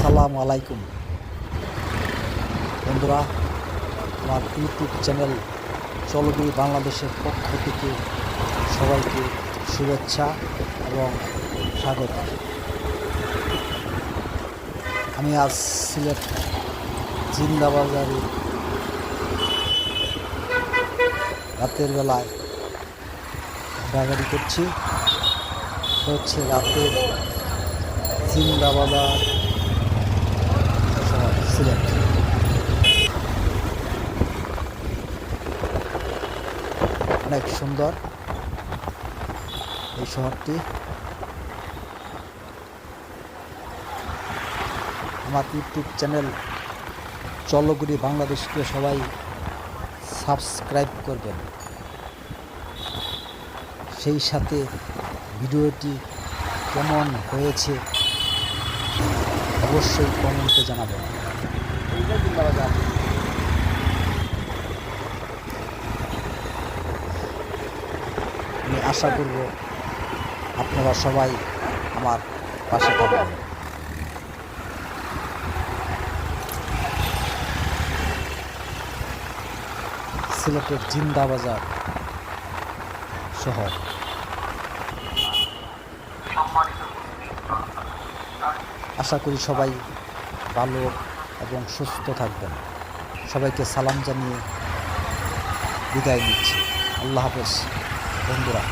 আসসালামু আলাইকুম বন্ধুরা, আমার ইউটিউব চ্যানেল চলবি বাংলাদেশের পক্ষ থেকে সবাইকে শুভেচ্ছা এবং স্বাগত। আমি আজ সিলেট জিন্দাবাজারে রাতের বেলায় ঘোরাঘুরি করছি। হচ্ছে রাতের জিন্দাবাজার শহর সিলেট। অনেক সুন্দর এই শহরটি। আমার ইউটিউব চ্যানেল চলগুড়ি বাংলাদেশকে সবাই সাবস্ক্রাইব করবেন, সেই সাথে ভিডিওটি কেমন হয়েছে অবশ্যই কমেন্টে জানাবেন। আমি আশা করব আপনারা সবাই আমার পাশে থাকবেন। সিলেটের জিন্দাবাজার শহর। আশা করি সবাই ভালো এবং সুস্থ থাকবেন। সবাইকে সালাম জানিয়ে বিদায় নিচ্ছি। আল্লাহ হাফেজ বন্ধুরা।